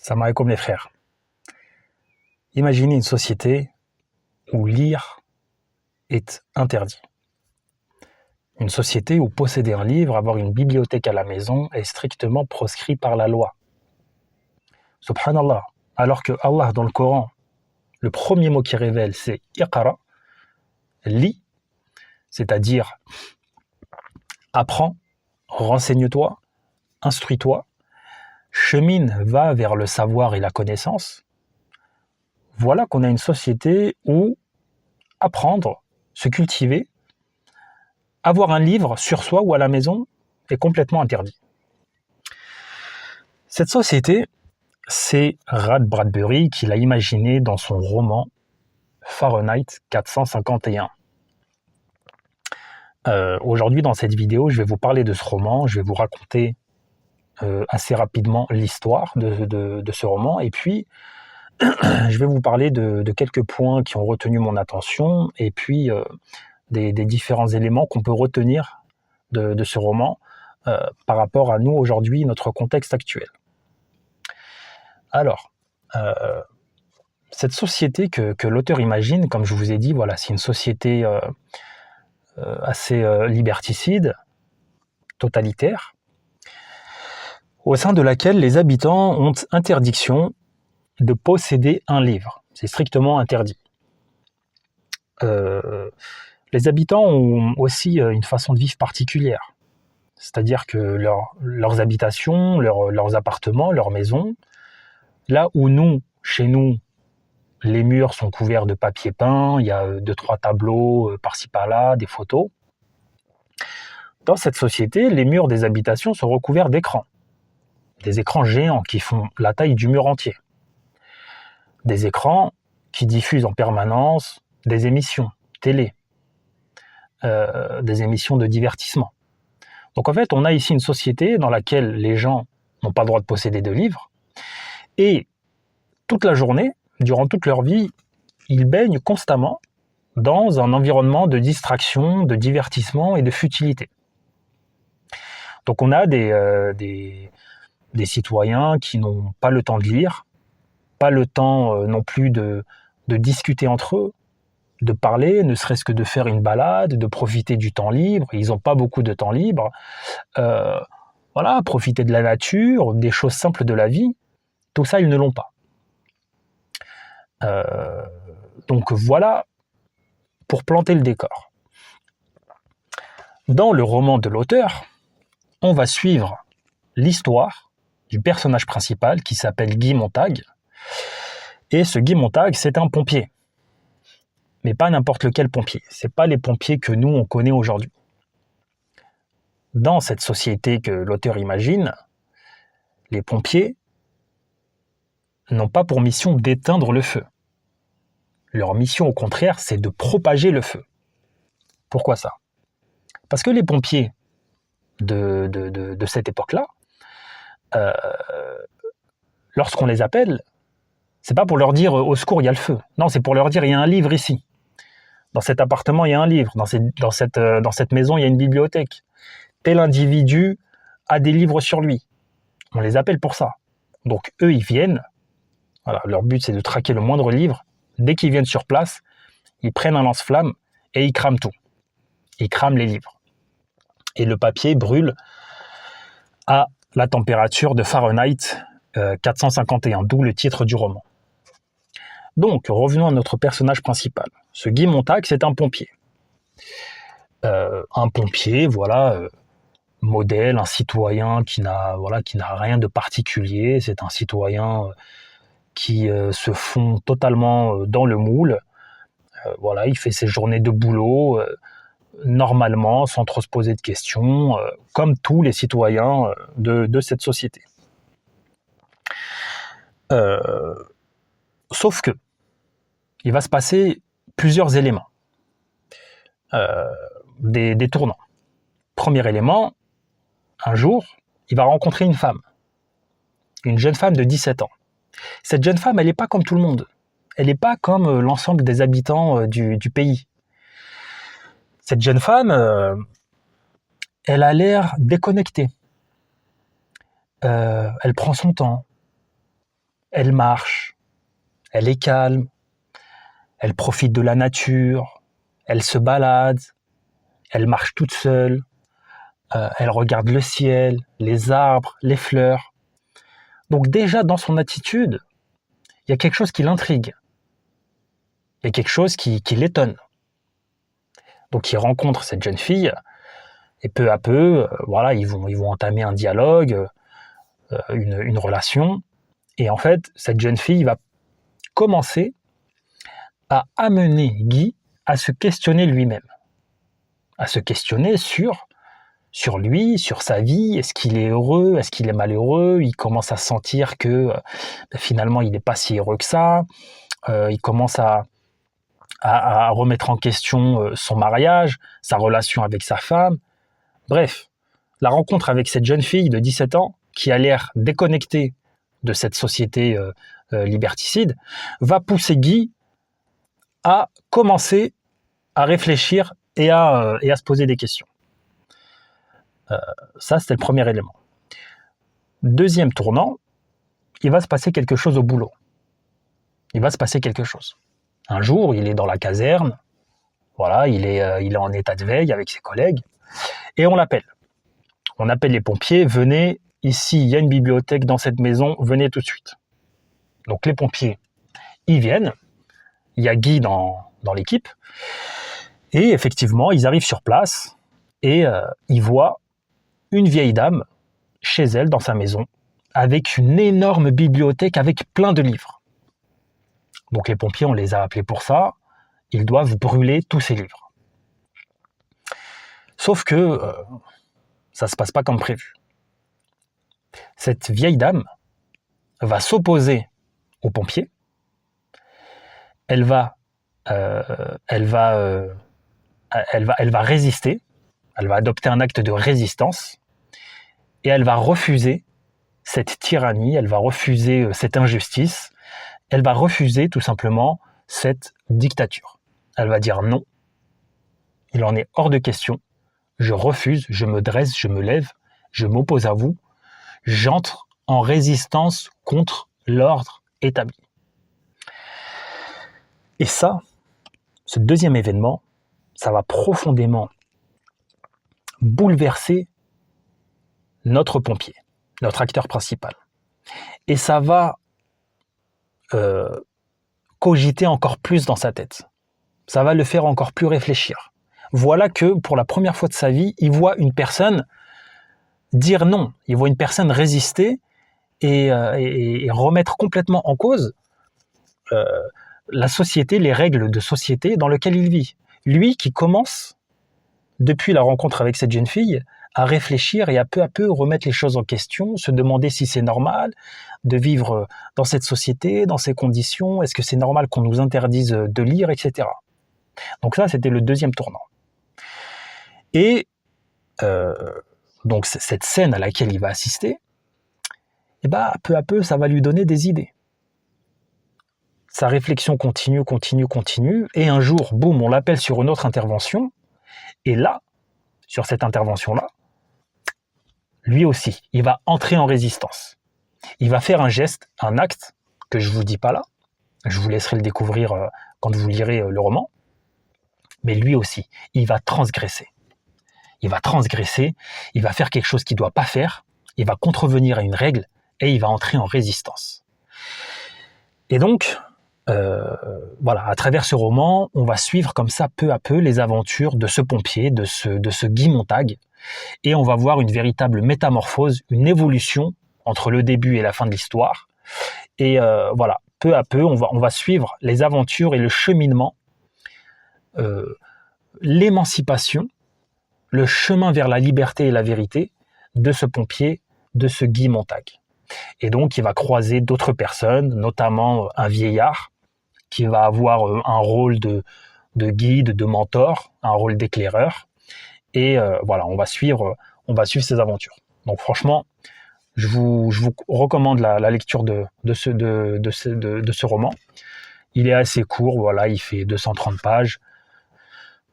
Salam alaikum les frères. Imaginez une société où lire est interdit. Une société où posséder un livre, avoir une bibliothèque à la maison est strictement proscrit par la loi. Subhanallah. Alors que Allah dans le Coran, le premier mot qui révèle c'est Iqra, lis, c'est-à-dire apprends, renseigne-toi, instruis-toi, chemine, va vers le savoir et la connaissance. Voilà qu'on a une société où apprendre, se cultiver, avoir un livre sur soi ou à la maison est complètement interdit. Cette société, c'est Ray Bradbury qui l'a imaginé dans son roman Fahrenheit 451. Aujourd'hui, dans cette vidéo, je vais vous parler de ce roman, je vais vous raconter assez rapidement l'histoire de ce roman, et puis je vais vous parler de quelques points qui ont retenu mon attention, et puis des différents éléments qu'on peut retenir de ce roman par rapport à nous aujourd'hui, notre contexte actuel. Alors, cette société que l'auteur imagine, comme je vous ai dit, voilà, c'est une société assez liberticide, totalitaire, au sein de laquelle les habitants ont interdiction de posséder un livre. C'est strictement interdit. Les habitants ont aussi une façon de vivre particulière. C'est-à-dire que leurs habitations, leurs appartements, leurs maisons, là où chez nous, les murs sont couverts de papier peint, il y a 2-3 tableaux par-ci par-là, des photos. Dans cette société, les murs des habitations sont recouverts d'écrans. Des écrans géants qui font la taille du mur entier. Des écrans qui diffusent en permanence des émissions télé, des émissions de divertissement. Donc en fait, on a ici une société dans laquelle les gens n'ont pas le droit de posséder de livres, et toute la journée, durant toute leur vie, ils baignent constamment dans un environnement de distraction, de divertissement et de futilité. Donc on a des citoyens qui n'ont pas le temps de lire, pas le temps non plus de discuter entre eux, de parler, ne serait-ce que de faire une balade, de profiter du temps libre. Ils n'ont pas beaucoup de temps libre. Voilà, profiter de la nature, des choses simples de la vie, tout ça, ils ne l'ont pas. Donc voilà pour planter le décor. Dans le roman de l'auteur, on va suivre l'histoire du personnage principal qui s'appelle Guy Montag. Et ce Guy Montag, c'est un pompier. Mais pas n'importe lequel pompier. C'est pas les pompiers que nous, on connaît aujourd'hui. Dans cette société que l'auteur imagine, les pompiers n'ont pas pour mission d'éteindre le feu. Leur mission, au contraire, c'est de propager le feu. Pourquoi ça? Parce que les pompiers de cette époque-là, lorsqu'on les appelle, c'est pas pour leur dire au secours, il y a le feu. Non, c'est pour leur dire il y a un livre ici. Dans cet appartement, il y a un livre. Dans cette maison, il y a une bibliothèque. Tel individu a des livres sur lui. On les appelle pour ça. Donc eux, ils viennent. Voilà, leur but, c'est de traquer le moindre livre. Dès qu'ils viennent sur place, ils prennent un lance-flamme et ils crament tout. Ils crament les livres. Et le papier brûle à la température de Fahrenheit 451, d'où le titre du roman. Donc, revenons à notre personnage principal. Ce Guy Montag, c'est un pompier. Un pompier, voilà, modèle, un citoyen qui n'a rien de particulier. C'est un citoyen qui se fond totalement dans le moule. Voilà, il fait ses journées de boulot normalement, sans trop se poser de questions, comme tous les citoyens de cette société. Sauf que il va se passer plusieurs éléments, des tournants. Premier élément, un jour, il va rencontrer une jeune femme de 17 ans. Cette jeune femme, elle n'est pas comme tout le monde. Elle n'est pas comme l'ensemble des habitants du pays. Cette jeune femme, elle a l'air déconnectée. Elle prend son temps. Elle marche, elle est calme, elle profite de la nature, elle se balade, elle marche toute seule, elle regarde le ciel, les arbres, les fleurs. Donc déjà dans son attitude, il y a quelque chose qui l'intrigue, il y a quelque chose qui l'étonne. Donc il rencontre cette jeune fille et peu à peu, voilà, ils vont entamer un dialogue, une relation. Et en fait, cette jeune fille va commencer à amener Guy à se questionner lui-même, à se questionner sur lui, sur sa vie. Est-ce qu'il est heureux? Est-ce qu'il est malheureux? Il commence à sentir que finalement, il n'est pas si heureux que ça. Il commence à remettre en question son mariage, sa relation avec sa femme. Bref, la rencontre avec cette jeune fille de 17 ans, qui a l'air déconnectée de cette société liberticide, va pousser Guy à commencer à réfléchir et à se poser des questions. Ça, c'était le premier élément. Deuxième tournant, il va se passer quelque chose au boulot. Il va se passer quelque chose. Un jour, il est dans la caserne, voilà, il est en état de veille avec ses collègues, et on l'appelle. On appelle les pompiers, venez, ici, il y a une bibliothèque dans cette maison, venez tout de suite. Donc les pompiers, ils viennent, il y a Guy dans l'équipe, et effectivement, ils arrivent sur place, et ils voient une vieille dame, chez elle, dans sa maison, avec une énorme bibliothèque avec plein de livres. Donc les pompiers, on les a appelés pour ça, ils doivent brûler tous ces livres. Sauf que ça ne se passe pas comme prévu. Cette vieille dame va s'opposer aux pompiers, elle va résister, elle va adopter un acte de résistance, et elle va refuser cette tyrannie, elle va refuser cette injustice, elle va refuser tout simplement cette dictature. Elle va dire non, il en est hors de question, je refuse, je me dresse, je me lève, je m'oppose à vous, j'entre en résistance contre l'ordre établi. Et ça, ce deuxième événement, ça va profondément bouleverser notre pompier, notre acteur principal. Et ça va cogiter encore plus dans sa tête. Ça va le faire encore plus réfléchir. Voilà que pour la première fois de sa vie, il voit une personne dire non. Il voit une personne résister et remettre complètement en cause la société, les règles de société dans lesquelles il vit. Lui qui commence, depuis la rencontre avec cette jeune fille, à réfléchir et à peu remettre les choses en question, se demander si c'est normal de vivre dans cette société, dans ces conditions, est-ce que c'est normal qu'on nous interdise de lire, etc. Donc ça, c'était le deuxième tournant. Et donc cette scène à laquelle il va assister, et peu à peu, ça va lui donner des idées. Sa réflexion continue, et un jour, boum, on l'appelle sur une autre intervention, et là, sur cette intervention-là, lui aussi, il va entrer en résistance. Il va faire un geste, un acte, que je ne vous dis pas là, je vous laisserai le découvrir quand vous lirez le roman, mais lui aussi, il va transgresser. Il va faire quelque chose qu'il ne doit pas faire, il va contrevenir à une règle, et il va entrer en résistance. Et donc, voilà, à travers ce roman, on va suivre comme ça peu à peu les aventures de ce pompier, de ce Guy Montag, et on va voir une véritable métamorphose, une évolution entre le début et la fin de l'histoire. Et voilà, peu à peu, on va suivre les aventures et le cheminement, l'émancipation, le chemin vers la liberté et la vérité de ce pompier, de ce Guy Montag. Et donc, il va croiser d'autres personnes, notamment un vieillard, qui va avoir un rôle de guide, de mentor, un rôle d'éclaireur. Et voilà, on va suivre ces aventures. Donc franchement, je vous recommande la lecture de ce roman. Il est assez court, voilà, il fait 230 pages.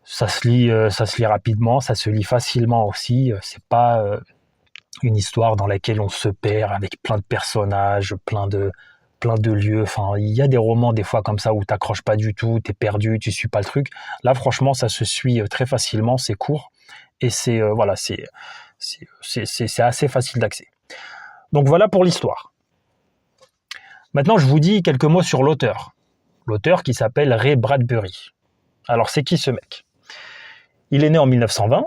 Ça se lit rapidement, ça se lit facilement aussi. C'est pas une histoire dans laquelle on se perd avec plein de personnages, plein de plein de lieux. Enfin, il y a des romans des fois comme ça où t'accroches pas du tout, t'es perdu, tu suis pas le truc. Là, franchement, ça se suit très facilement, c'est court et c'est voilà, c'est assez facile d'accès. Donc voilà pour l'histoire. Maintenant, je vous dis quelques mots sur l'auteur. L'auteur qui s'appelle Ray Bradbury. Alors, c'est qui ce mec? Il est né en 1920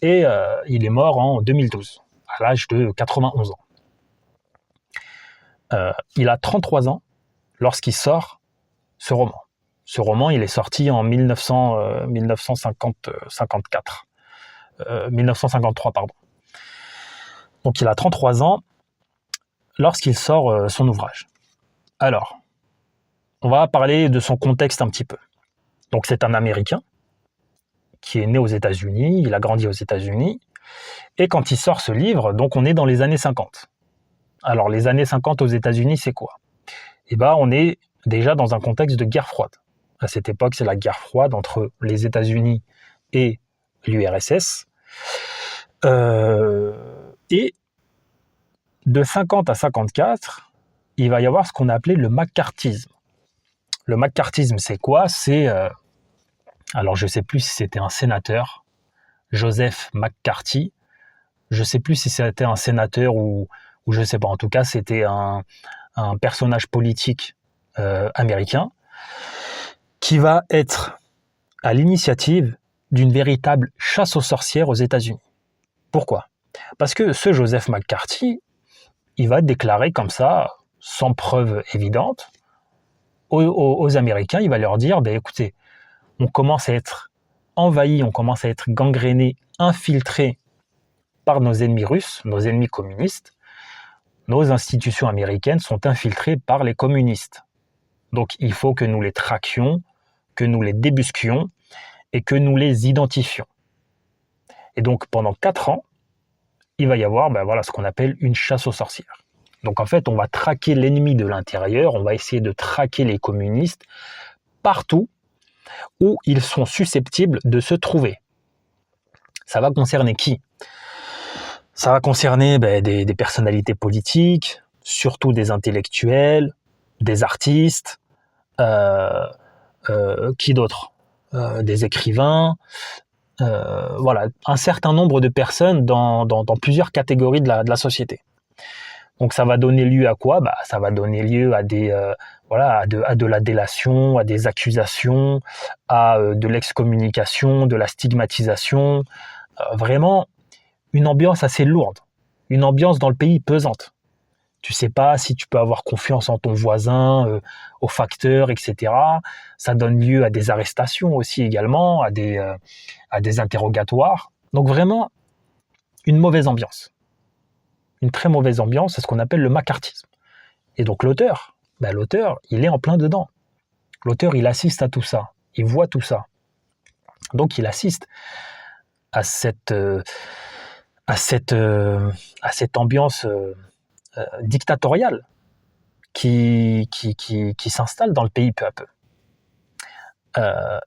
et il est mort en 2012, à l'âge de 91 ans. Il a 33 ans lorsqu'il sort ce roman. Ce roman, il est sorti en 1953, pardon. Donc il a 33 ans lorsqu'il sort son ouvrage. Alors, on va parler de son contexte un petit peu. Donc c'est un Américain qui est né aux États-Unis, il a grandi aux États-Unis, et quand il sort ce livre, donc on est dans les années 50. Alors les années 50 aux États-Unis, c'est quoi? Eh bien, on est déjà dans un contexte de guerre froide. À cette époque, c'est la guerre froide entre les États-Unis et l'URSS. Et de 50 à 54, il va y avoir ce qu'on a appelé le macartisme. Le macartisme, c'est quoi? C'est, alors je ne sais plus si c'était un sénateur, Joseph McCarthy. Je ne sais plus si c'était un sénateur ou je ne sais pas. En tout cas, c'était un personnage politique américain qui va être à l'initiative d'une véritable chasse aux sorcières aux États-Unis. Pourquoi? Parce que ce Joseph McCarthy, il va déclarer comme ça, sans preuve évidente, aux Américains, il va leur dire, ben écoutez, on commence à être envahi, on commence à être gangréné, infiltré par nos ennemis russes, nos ennemis communistes. Nos institutions américaines sont infiltrées par les communistes. Donc il faut que nous les traquions, que nous les débusquions et que nous les identifions. Et donc pendant 4 ans, il va y avoir ce qu'on appelle une chasse aux sorcières. Donc en fait, on va traquer l'ennemi de l'intérieur, on va essayer de traquer les communistes partout où ils sont susceptibles de se trouver. Ça va concerner qui? Ça va concerner des personnalités politiques, surtout des intellectuels, des artistes, qui d'autre? Des écrivains, voilà, un certain nombre de personnes dans plusieurs catégories de la société. Donc ça va donner lieu à quoi? Ça va donner lieu à de la délation, à des accusations, à de l'excommunication, de la stigmatisation. Vraiment une ambiance assez lourde, une ambiance dans le pays pesante. Tu sais pas si tu peux avoir confiance en ton voisin, aux facteurs, etc. Ça donne lieu à des arrestations aussi également, à des interrogatoires. Donc vraiment, une mauvaise ambiance. Une très mauvaise ambiance, c'est ce qu'on appelle le macartisme. Et donc l'auteur, il est en plein dedans. L'auteur, il assiste à tout ça, il voit tout ça. Donc il assiste à cette ambiance dictatoriale qui s'installe dans le pays peu à peu.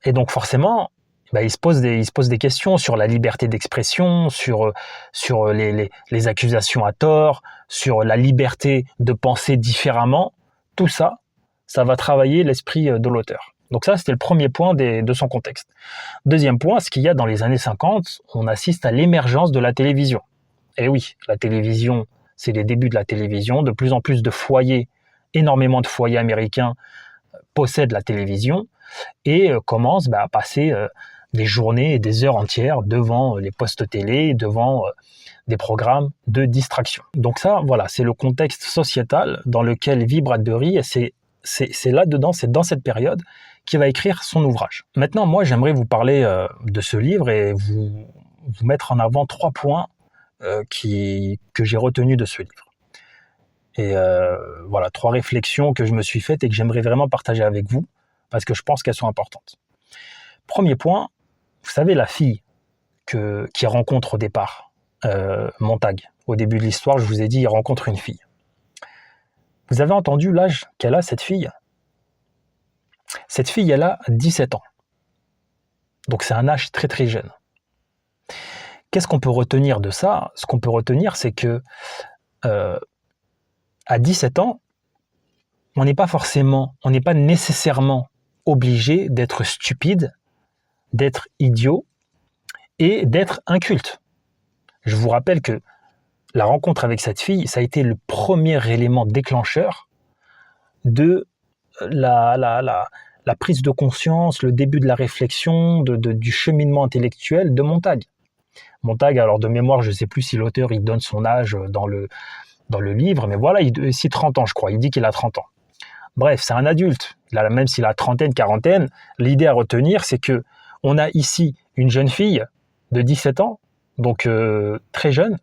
Et donc forcément, il se pose des questions sur la liberté d'expression, sur les accusations à tort, sur la liberté de penser différemment. Tout ça, ça va travailler l'esprit de l'auteur. Donc ça, c'était le premier point de son contexte. Deuxième point, ce qu'il y a dans les années 50, on assiste à l'émergence de la télévision. Et oui, la télévision, c'est les débuts de la télévision. De plus en plus de foyers, énormément de foyers américains possèdent la télévision et commencent à passer des journées et des heures entières devant les postes télé, devant des programmes de distraction. Donc ça, voilà, c'est le contexte sociétal dans lequel vit Bradbury et c'est là-dedans, c'est dans cette période qu'il va écrire son ouvrage. Maintenant, moi, j'aimerais vous parler de ce livre et vous mettre en avant 3 points que j'ai retenus de ce livre. Et voilà, 3 réflexions que je me suis faites et que j'aimerais vraiment partager avec vous parce que je pense qu'elles sont importantes. Premier point, vous savez la fille qui rencontre au départ Montag. Au début de l'histoire, je vous ai dit, il rencontre une fille. Vous avez entendu l'âge qu'elle a, cette fille? Cette fille, elle a 17 ans. Donc c'est un âge très très jeune. Qu'est-ce qu'on peut retenir de ça? Ce qu'on peut retenir, c'est que à 17 ans, on n'est pas nécessairement obligé d'être stupide, d'être idiot et d'être inculte. Je vous rappelle que la rencontre avec cette fille, ça a été le premier élément déclencheur de la prise de conscience, le début de la réflexion, du cheminement intellectuel de Montag. Montag, alors de mémoire, je ne sais plus si l'auteur il donne son âge dans le livre, mais voilà, ici 30 ans je crois, il dit qu'il a 30 ans. Bref, c'est un adulte, même s'il a trentaine, quarantaine, l'idée à retenir c'est que on a ici une jeune fille de 17 ans, donc très jeune,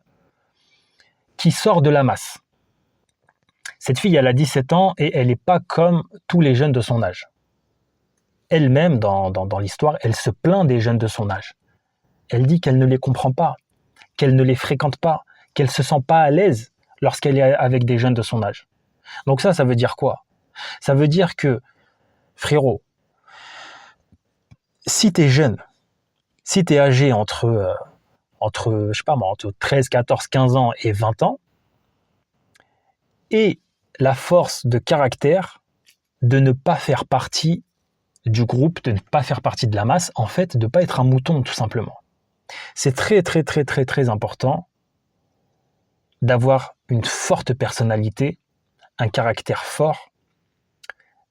qui sort de la masse. Cette fille, elle a 17 ans et elle n'est pas comme tous les jeunes de son âge. Elle-même, dans l'histoire, elle se plaint des jeunes de son âge. Elle dit qu'elle ne les comprend pas, qu'elle ne les fréquente pas, qu'elle ne se sent pas à l'aise lorsqu'elle est avec des jeunes de son âge. Donc ça veut dire quoi? Ça veut dire que, frérot, si tu es jeune, si tu es âgé entre 13, 14, 15 ans et 20 ans, et la force de caractère de ne pas faire partie du groupe, de ne pas faire partie de la masse, en fait, de ne pas être un mouton, tout simplement. C'est très, très, très, très, très important d'avoir une forte personnalité, un caractère fort.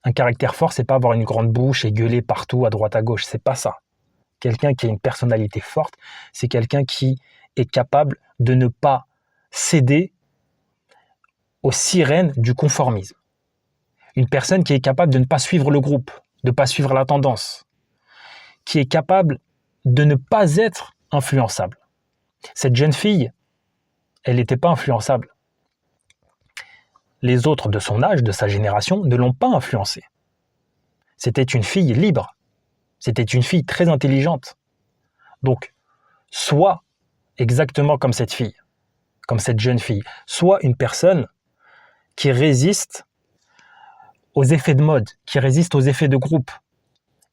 Un caractère fort, c'est pas avoir une grande bouche et gueuler partout, à droite, à gauche, c'est pas ça. Quelqu'un qui a une personnalité forte, c'est quelqu'un qui est capable de ne pas céder aux sirènes du conformisme. Une personne qui est capable de ne pas suivre le groupe, de ne pas suivre la tendance, qui est capable de ne pas être influençable. Cette jeune fille, elle n'était pas influençable. Les autres de son âge, de sa génération, ne l'ont pas influencée. C'était une fille libre. C'était une fille très intelligente. Donc, soit exactement comme cette fille, comme cette jeune fille, soit une personne qui résiste aux effets de mode, qui résiste aux effets de groupe.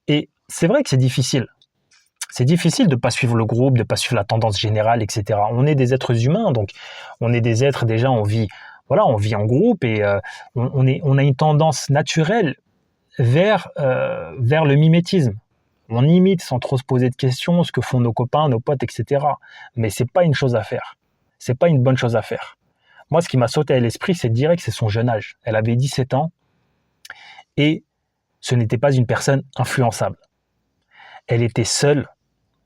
Et c'est vrai que c'est difficile. C'est difficile de ne pas suivre le groupe, de ne pas suivre la tendance générale, etc. On est des êtres humains, donc on est des êtres déjà, on vit en groupe et on a une tendance naturelle vers le mimétisme. On imite sans trop se poser de questions ce que font nos copains, nos potes, etc. Mais c'est pas une chose à faire. C'est pas une bonne chose à faire. Moi, ce qui m'a sauté à l'esprit, c'est de dire que c'est son jeune âge. Elle avait 17 ans et ce n'était pas une personne influençable. Elle était seule,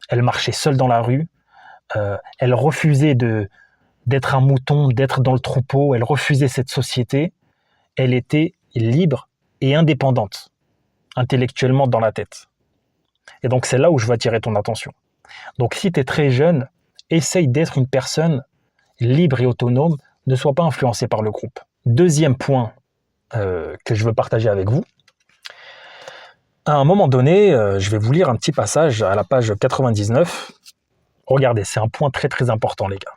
elle marchait seule dans la rue, elle refusait d'être un mouton, d'être dans le troupeau, elle refusait cette société. Elle était libre et indépendante, intellectuellement dans la tête. Et donc c'est là où je veux attirer ton attention. Donc si tu es très jeune, essaye d'être une personne libre et autonome, ne sois pas influencé par le groupe. Deuxième point que je veux partager avec vous. À un moment donné, je vais vous lire un petit passage à la page 99. Regardez, c'est un point très très important les gars.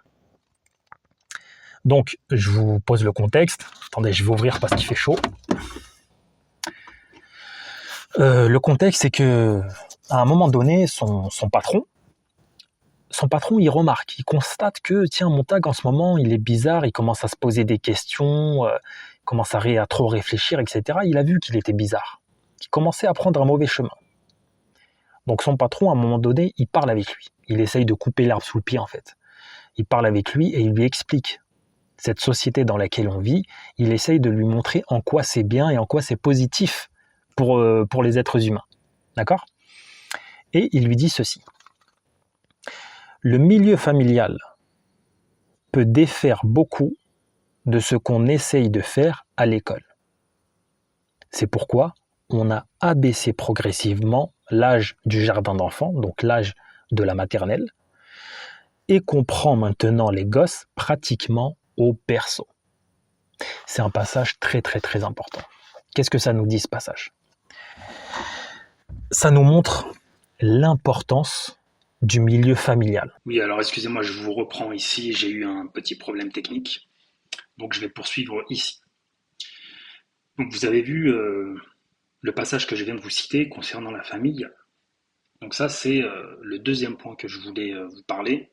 Donc, je vous pose le contexte. Attendez, je vais ouvrir parce qu'il fait chaud. Le contexte, c'est que à un moment donné, son patron, il remarque, il constate que, tiens, Montag, en ce moment, il est bizarre, il commence à se poser des questions, il commence à trop réfléchir, etc. Il a vu qu'il était bizarre, qu'il commençait à prendre un mauvais chemin. Donc son patron, à un moment donné, il parle avec lui. Il essaye de couper l'herbe sous le pied, en fait. Il parle avec lui et il lui explique cette société dans laquelle on vit. Il essaye de lui montrer en quoi c'est bien et en quoi c'est positif pour les êtres humains. D'accord ? Et il lui dit ceci. Le milieu familial peut défaire beaucoup de ce qu'on essaye de faire à l'école. C'est pourquoi on a abaissé progressivement l'âge du jardin d'enfants, donc l'âge de la maternelle, et qu'on prend maintenant les gosses pratiquement au berceau. C'est un passage très très très important. Qu'est-ce que ça nous dit ce passage ? Ça nous montre l'importance du milieu familial. Oui, alors excusez-moi, je vous reprends ici, j'ai eu un petit problème technique, donc je vais poursuivre ici. Donc vous avez vu le passage que je viens de vous citer concernant la famille. Donc ça, c'est le deuxième point que je voulais vous parler,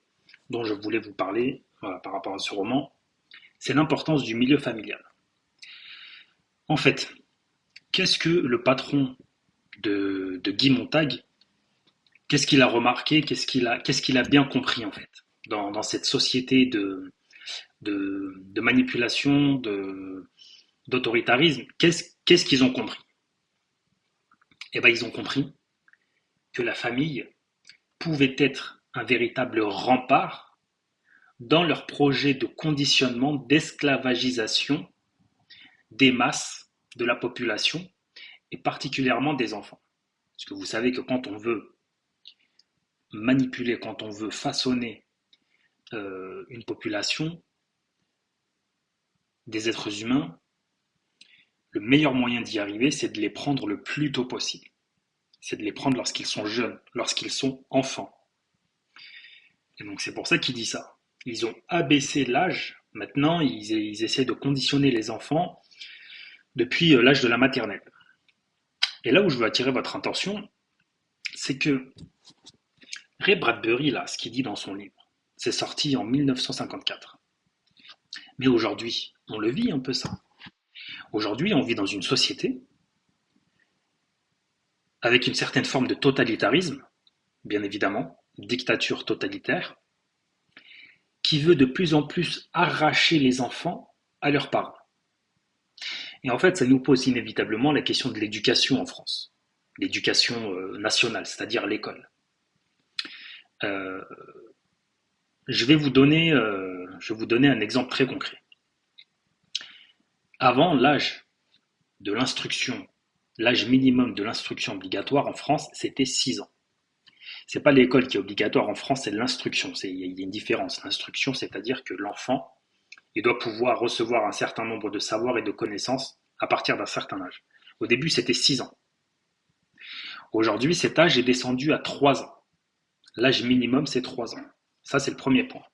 dont je voulais vous parler par rapport à ce roman, c'est l'importance du milieu familial. En fait, qu'est-ce que le patron de Guy Montag, qu'est-ce qu'il a remarqué, qu'est-ce qu'il a bien compris en fait dans cette société de manipulation, d'autoritarisme, qu'est-ce qu'ils ont compris? Eh ben, ils ont compris que la famille pouvait être un véritable rempart dans leur projet de conditionnement, d'esclavagisation des masses de la population et particulièrement des enfants. Parce que vous savez que quand on veut manipuler, quand on veut façonner une population, des êtres humains, le meilleur moyen d'y arriver, c'est de les prendre le plus tôt possible. C'est de les prendre lorsqu'ils sont jeunes, lorsqu'ils sont enfants. Et donc c'est pour ça qu'il dit ça. Ils ont abaissé l'âge. Maintenant, ils essaient de conditionner les enfants depuis l'âge de la maternelle. Et là où je veux attirer votre attention, c'est que Ray Bradbury, là, ce qu'il dit dans son livre, c'est sorti en 1954. Mais aujourd'hui, on le vit un peu ça. Aujourd'hui, on vit dans une société avec une certaine forme de totalitarisme, bien évidemment, dictature totalitaire, qui veut de plus en plus arracher les enfants à leurs parents. Et en fait, ça nous pose inévitablement la question de l'éducation en France, l'éducation nationale, c'est-à-dire l'école. Euh, je vais vous donner un exemple très concret. Avant, l'âge minimum de l'instruction obligatoire en France, c'était 6 ans. C'est pas l'école qui est obligatoire en France, c'est l'instruction. Il y a une différence. L'instruction, c'est-à-dire que l'enfant, il doit pouvoir recevoir un certain nombre de savoirs et de connaissances à partir d'un certain âge. Au début, c'était 6 ans. Aujourd'hui, cet âge est descendu à 3 ans. L'âge minimum, c'est 3 ans. Ça, c'est le premier point.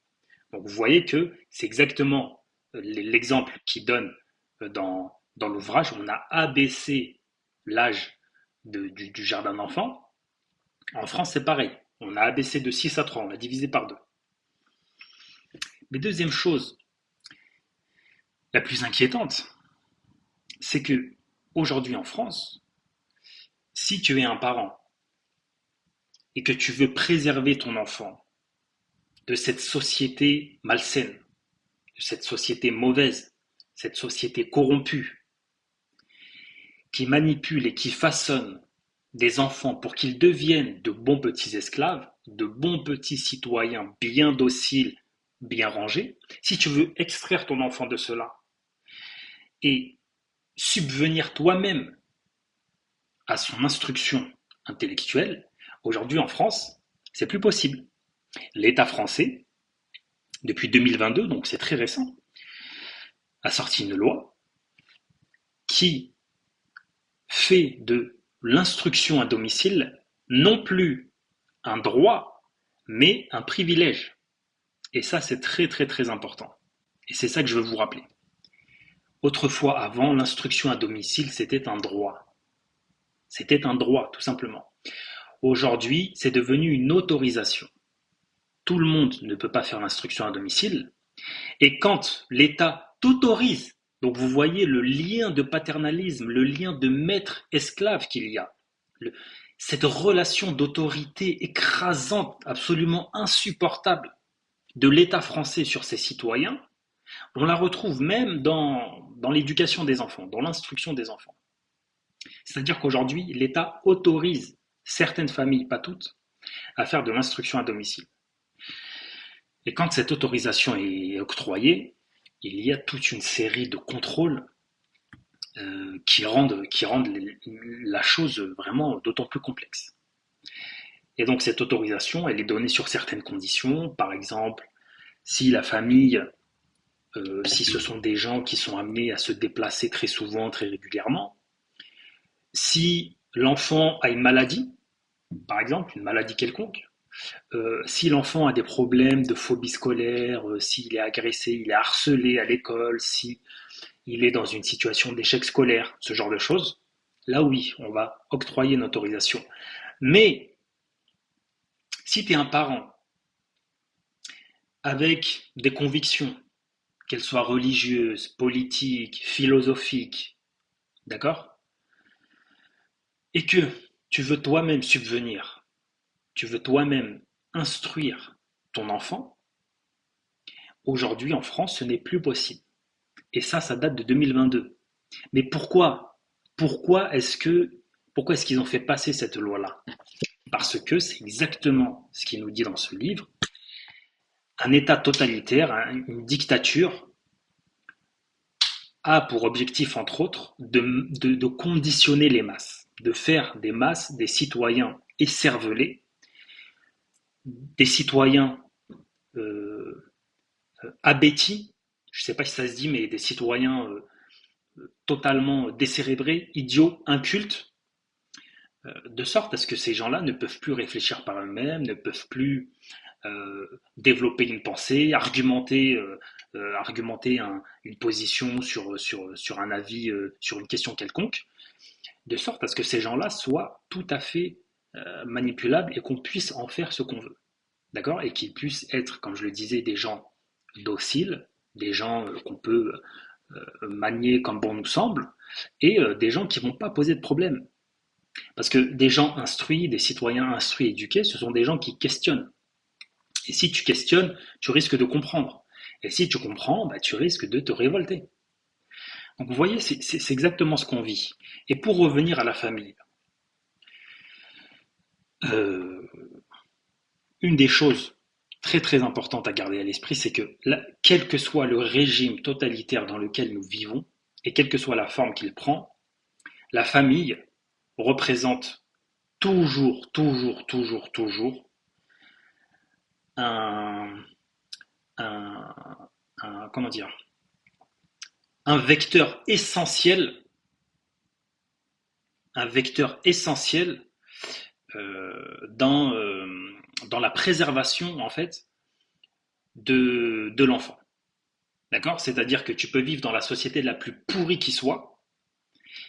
Donc, vous voyez que c'est exactement l'exemple qu'il donne dans l'ouvrage. On a abaissé l'âge du jardin d'enfants. En France, c'est pareil. On a abaissé de 6 à 3, on l'a divisé par 2. Mais deuxième chose, la plus inquiétante, c'est que aujourd'hui en France, si tu es un parent et que tu veux préserver ton enfant de cette société malsaine, de cette société mauvaise, cette société corrompue, qui manipule et qui façonne des enfants pour qu'ils deviennent de bons petits esclaves, de bons petits citoyens bien dociles, bien rangés, si tu veux extraire ton enfant de cela et subvenir toi-même à son instruction intellectuelle, aujourd'hui en France, c'est plus possible. L'État français, depuis 2022, donc c'est très récent, a sorti une loi qui fait de l'instruction à domicile non plus un droit, mais un privilège. Et ça, c'est très très très important. Et c'est ça que je veux vous rappeler. Autrefois, avant, l'instruction à domicile, c'était un droit. C'était un droit, tout simplement. Aujourd'hui, c'est devenu une autorisation. Tout le monde ne peut pas faire l'instruction à domicile. Et quand l'État t'autorise, donc vous voyez le lien de paternalisme, le lien de maître-esclave qu'il y a, cette relation d'autorité écrasante, absolument insupportable de l'État français sur ses citoyens, on la retrouve même dans l'éducation des enfants, dans l'instruction des enfants. C'est-à-dire qu'aujourd'hui, l'État autorise certaines familles, pas toutes, à faire de l'instruction à domicile. Et quand cette autorisation est octroyée, il y a toute une série de contrôles qui rendent la chose vraiment d'autant plus complexe. Et donc cette autorisation, elle est donnée sur certaines conditions. Par exemple, si la famille, si ce sont des gens qui sont amenés à se déplacer très souvent, très régulièrement, si l'enfant a une maladie, par exemple, une maladie quelconque, si l'enfant a des problèmes de phobie scolaire, s'il est agressé, il est harcelé à l'école, si il est dans une situation d'échec scolaire, ce genre de choses, là oui, on va octroyer une autorisation. Mais si tu es un parent avec des convictions, qu'elles soient religieuses, politiques, philosophiques, d'accord? et que tu veux toi-même subvenir, tu veux toi-même instruire ton enfant, aujourd'hui en France, ce n'est plus possible. Et ça date de 2022. Mais pourquoi? Pourquoi est-ce qu'ils ont fait passer cette loi-là? Parce que c'est exactement ce qu'il nous dit dans ce livre. Un État totalitaire, une dictature, a pour objectif, entre autres, de conditionner les masses, de faire des masses des citoyens écervelés, des citoyens euh, abétis, je ne sais pas si ça se dit, mais des citoyens totalement décérébrés, idiots, incultes, de sorte à ce que ces gens-là ne peuvent plus réfléchir par eux-mêmes, ne peuvent plus développer une pensée, argumenter une position sur un avis, sur une question quelconque, de sorte à ce que ces gens-là soient tout à fait manipulables et qu'on puisse en faire ce qu'on veut. D'accord? Et qu'ils puissent être, comme je le disais, des gens dociles, des gens qu'on peut manier comme bon nous semble, et des gens qui ne vont pas poser de problème. Parce que des gens instruits, des citoyens instruits, éduqués, ce sont des gens qui questionnent. Et si tu questionnes, tu risques de comprendre. Et si tu comprends, bah, tu risques de te révolter. Donc vous voyez, c'est exactement ce qu'on vit. Et pour revenir à la famille, euh, une des choses très très importantes à garder à l'esprit, c'est que quel que soit le régime totalitaire dans lequel nous vivons, et quelle que soit la forme qu'il prend, la famille représente toujours un, un, comment dire, un vecteur essentiel, un vecteur essentiel dans la préservation en fait de l'enfant. D'accord? C'est-à-dire que tu peux vivre dans la société la plus pourrie qui soit.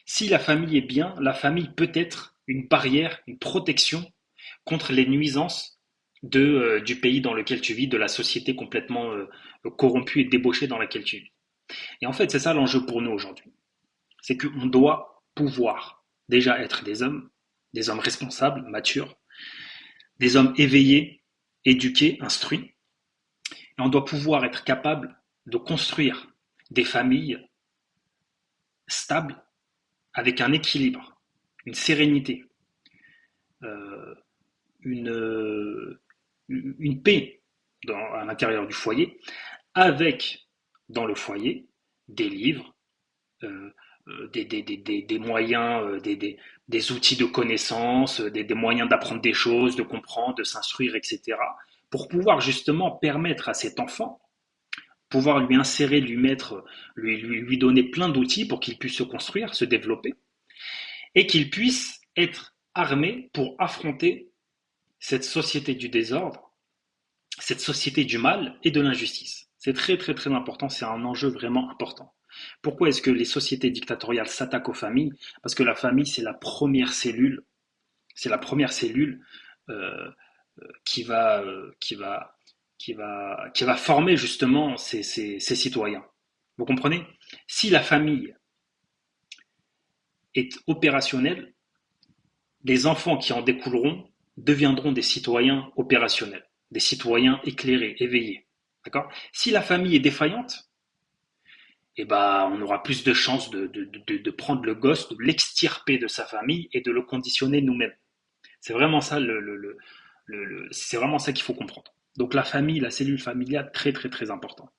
Si la famille est bien, la famille peut être une barrière, une protection contre les nuisances du pays dans lequel tu vis, de la société complètement corrompue et débauchée dans laquelle tu vis. Et en fait, c'est ça l'enjeu pour nous aujourd'hui. C'est qu'on doit pouvoir déjà être des hommes responsables, matures, des hommes éveillés, éduqués, instruits, et on doit pouvoir être capable de construire des familles stables avec un équilibre, une sérénité, euh, une, une paix à l'intérieur du foyer, avec dans le foyer des livres, euh, des moyens, des outils de connaissance, des moyens d'apprendre des choses, de comprendre, de s'instruire, etc. Pour pouvoir justement permettre à cet enfant, pouvoir lui insérer, lui mettre, lui donner plein d'outils pour qu'il puisse se construire, se développer, et qu'il puisse être armé pour affronter cette société du désordre, cette société du mal et de l'injustice. C'est très très très important, c'est un enjeu vraiment important. Pourquoi est-ce que les sociétés dictatoriales s'attaquent aux familles? Parce que la famille, c'est la première cellule euh, qui va, qui va former justement ces citoyens. Vous comprenez? Si la famille est opérationnelle, les enfants qui en découleront deviendront des citoyens opérationnels, des citoyens éclairés, éveillés. D'accord? Si la famille est défaillante, eh ben, on aura plus de chances de prendre le gosse, de l'extirper de sa famille et de le conditionner nous-mêmes. C'est vraiment ça c'est vraiment ça qu'il faut comprendre. Donc la famille, la cellule familiale, très très très important.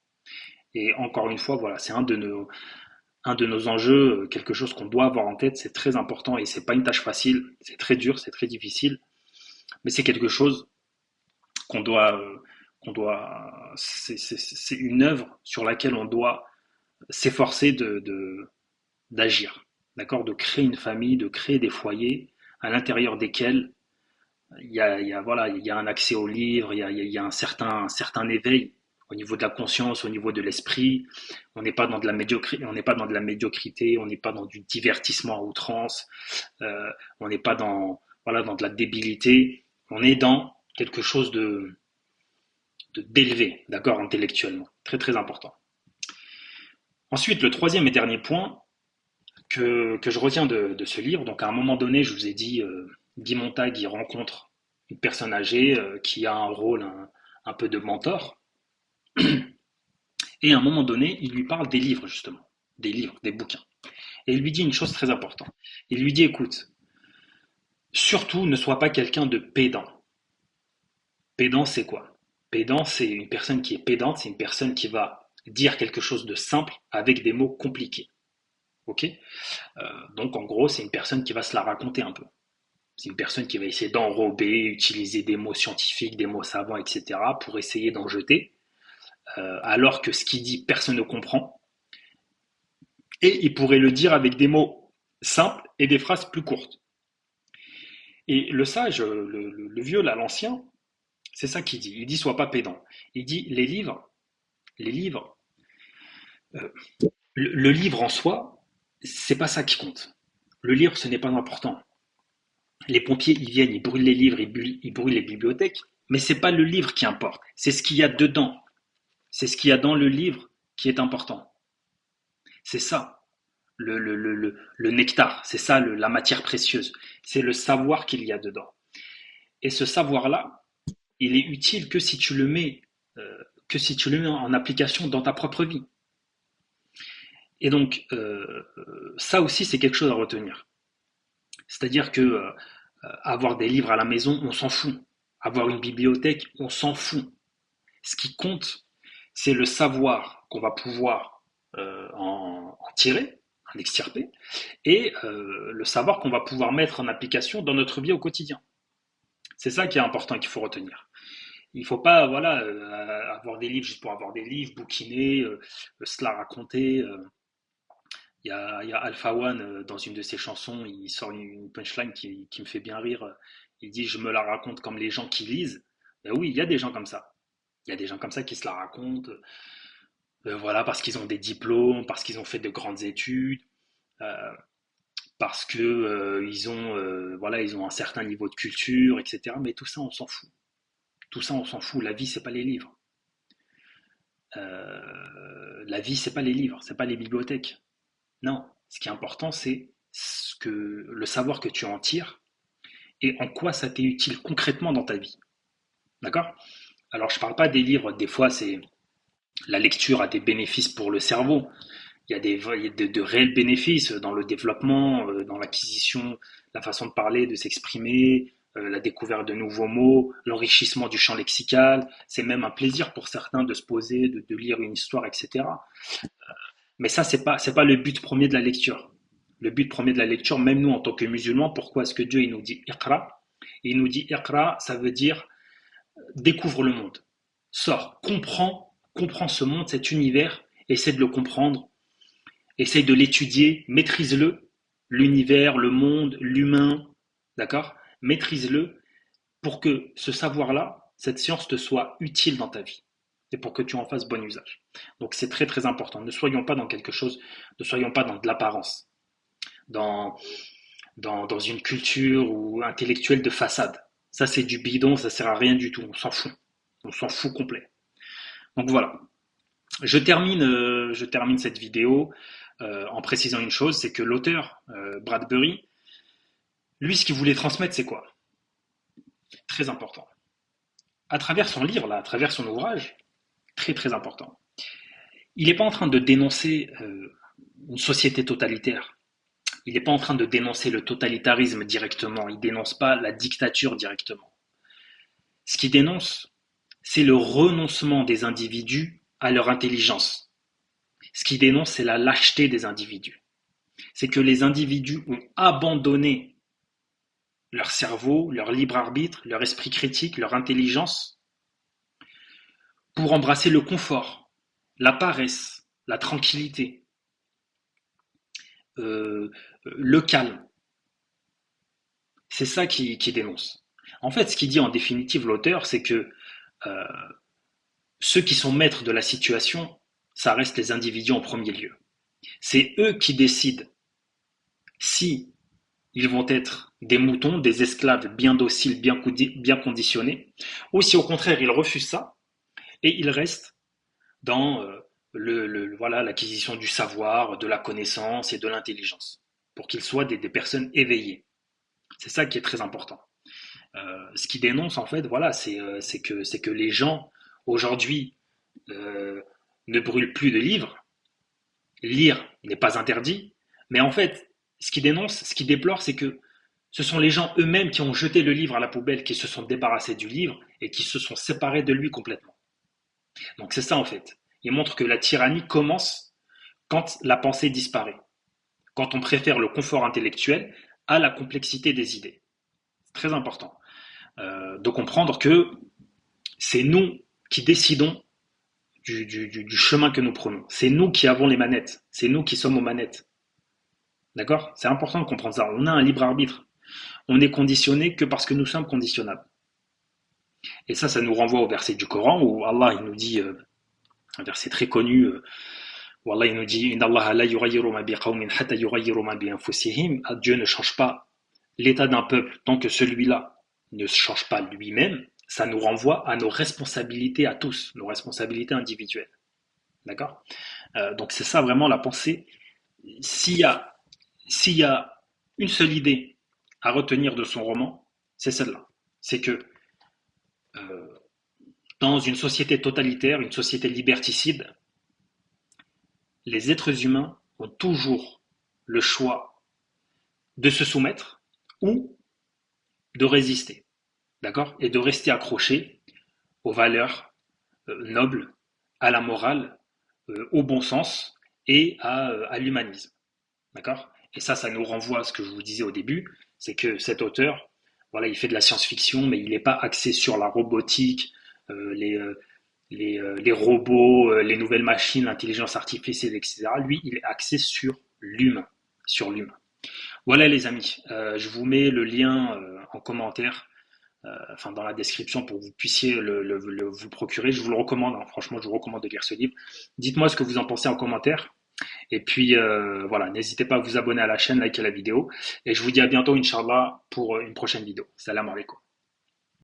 Et encore une fois, voilà, c'est un de nos enjeux, quelque chose qu'on doit avoir en tête, c'est très important et c'est pas une tâche facile, c'est très dur, c'est très difficile, mais c'est quelque chose qu'on doit, c'est une œuvre sur laquelle on doit s'efforcer d'agir, d'accord, de créer une famille, de créer des foyers à l'intérieur desquels voilà, il y a un accès aux livres, il y a un certain éveil au niveau de la conscience, au niveau de l'esprit. On n'est pas dans de la médiocrité, on n'est pas dans de la médiocrité, on n'est pas dans du divertissement à outrance, on n'est pas dans, voilà, dans de la débilité. On est dans quelque chose d'élevé, d'accord, intellectuellement. Très très important. Ensuite, le troisième et dernier point, que je retiens de ce livre. Donc à un moment donné, je vous ai dit, Guy Montag, il rencontre une personne âgée qui a un rôle un peu de mentor. Et à un moment donné, il lui parle des livres, justement. Des livres, des bouquins. Et il lui dit une chose très importante. Il lui dit, écoute, surtout ne sois pas quelqu'un de pédant. Pédant, c'est quoi? Pédant, c'est une personne qui est pédante, c'est une personne qui va dire quelque chose de simple avec des mots compliqués. Ok? Donc en gros, c'est une personne qui va se la raconter un peu. C'est une personne qui va essayer d'enrober, utiliser des mots scientifiques, des mots savants, etc., pour essayer d'en jeter, alors que ce qu'il dit, personne ne comprend. Et il pourrait le dire avec des mots simples et des phrases plus courtes. Et le sage, le vieux, là, l'ancien, c'est ça qu'il dit. Il dit sois pas pédant. Il dit les livres, euh, le livre en soi, c'est pas ça qui compte. Le livre, ce n'est pas important. Les pompiers, ils viennent, ils brûlent les livres, ils brûlent les bibliothèques, mais c'est pas le livre qui importe. C'est ce qu'il y a dedans. C'est ce qu'il y a dans le livre qui est important. C'est ça, le nectar. C'est ça, la matière précieuse. C'est le savoir qu'il y a dedans. Et ce savoir-là, il est utile que si tu le mets en application dans ta propre vie. Et donc, ça aussi, c'est quelque chose à retenir. C'est-à-dire que avoir des livres à la maison, on s'en fout. Avoir une bibliothèque, on s'en fout. Ce qui compte, c'est le savoir qu'on va pouvoir en tirer, en extirper, et le savoir qu'on va pouvoir mettre en application dans notre vie au quotidien. C'est ça qui est important et qu'il faut retenir. Il ne faut pas voilà, avoir des livres juste pour avoir des livres, bouquiner, se la raconter. Il y a Alpha One, dans une de ses chansons, il sort une punchline qui me fait bien rire. Il dit: je me la raconte comme les gens qui lisent. Ben oui, il y a des gens comme ça. Il y a des gens comme ça qui se la racontent, voilà, parce qu'ils ont des diplômes, parce qu'ils ont fait de grandes études, euh, parce que voilà, ils ont un certain niveau de culture, etc. Mais tout ça, on s'en fout. Tout ça, on s'en fout. La vie, c'est pas les livres. La vie, c'est pas les livres, c'est pas les bibliothèques. Non, ce qui est important, c'est le savoir que tu en tires et en quoi ça t'est utile concrètement dans ta vie. D'accord? Alors, je parle pas des livres, des fois, c'est la lecture a des bénéfices pour le cerveau. Il y a de réels bénéfices dans le développement, dans l'acquisition, la façon de parler, de s'exprimer, la découverte de nouveaux mots, l'enrichissement du champ lexical. C'est même un plaisir pour certains de se poser, de lire une histoire, etc. Mais ça, c'est pas le but premier de la lecture. Le but premier de la lecture, même nous en tant que musulmans, pourquoi est-ce que Dieu il nous dit Iqra? Il nous dit Iqra, ça veut dire découvre le monde. Sors, comprends ce monde, cet univers, essaie de le comprendre, essaye de l'étudier, maîtrise-le, l'univers, le monde, l'humain, d'accord? Maîtrise-le pour que ce savoir-là, cette science te soit utile dans ta vie et pour que tu en fasses bon usage. Donc c'est très très important. Ne soyons pas dans quelque chose, ne soyons pas dans de l'apparence, dans, dans une culture ou intellectuelle de façade. Ça c'est du bidon, ça sert à rien du tout, on s'en fout complet. Donc voilà, je termine cette vidéo en précisant une chose, c'est que l'auteur, Bradbury, lui, ce qu'il voulait transmettre, c'est quoi? Très important. À travers son livre, là, à travers son ouvrage, très très important. Il n'est pas en train de dénoncer une société totalitaire. Il n'est pas en train de dénoncer le totalitarisme directement. Il ne dénonce pas la dictature directement. Ce qu'il dénonce, c'est le renoncement des individus à leur intelligence. Ce qu'il dénonce, c'est la lâcheté des individus. C'est que les individus ont abandonné leur cerveau, leur libre arbitre, leur esprit critique, leur intelligence, pour embrasser le confort, la paresse, la tranquillité, le calme. C'est ça qui dénonce. En fait, ce qu'il dit en définitive l'auteur, c'est que euh, ceux qui sont maîtres de la situation, ça reste les individus en premier lieu. C'est eux qui décident si ils vont être des moutons, des esclaves bien dociles, bien conditionnés, ou si au contraire ils refusent ça et ils restent dans voilà, l'acquisition du savoir, de la connaissance et de l'intelligence, pour qu'ils soient des personnes éveillées. C'est ça qui est très important. Ce qui dénonce en fait, voilà, c'est que les gens aujourd'hui euh, ne brûlent plus de livres. Lire n'est pas interdit, mais en fait, ce qui dénonce, ce qui déplore, c'est que ce sont les gens eux-mêmes qui ont jeté le livre à la poubelle, qui se sont débarrassés du livre et qui se sont séparés de lui complètement. Donc c'est ça en fait. Il montre que la tyrannie commence quand la pensée disparaît, quand on préfère le confort intellectuel à la complexité des idées. C'est très important de comprendre que c'est nous qui décidons du chemin que nous prenons. C'est nous qui avons les manettes. C'est nous qui sommes aux manettes. D'accord? C'est important de comprendre ça. On a un libre arbitre. On est conditionné que parce que nous sommes conditionnables. Et ça nous renvoie au verset du Coran où Allah il nous dit, un verset très connu, où Allah il nous dit Inna Allah la yughayyiru ma biqawmin hatta yughayyiru ma bi anfusihim. Dieu ne change pas l'état d'un peuple tant que celui-là ne change pas lui-même. Ça nous renvoie à nos responsabilités à tous, nos responsabilités individuelles. D'accord? Donc c'est ça vraiment la pensée. S'il y a, s'il y a une seule idée à retenir de son roman, c'est celle-là. C'est que euh, dans une société totalitaire, une société liberticide, les êtres humains ont toujours le choix de se soumettre ou de résister, d'accord? Et de rester accrochés aux valeurs nobles, à la morale, au bon sens et à l'humanisme, d'accord? Et ça nous renvoie à ce que je vous disais au début, c'est que cet auteur, voilà, il fait de la science-fiction, mais il n'est pas axé sur la robotique, euh, les, euh, les robots, les nouvelles machines, l'intelligence artificielle, etc. Lui, il est axé sur l'humain, sur l'humain. Voilà les amis, je vous mets le lien en commentaire, enfin dans la description pour que vous puissiez vous procurer. Je vous le recommande, hein. Franchement, je vous recommande de lire ce livre. Dites-moi ce que vous en pensez en commentaire. Et puis voilà, n'hésitez pas à vous abonner à la chaîne, liker la vidéo. Et je vous dis à bientôt, Inch'Allah, pour une prochaine vidéo. Salam alaikum.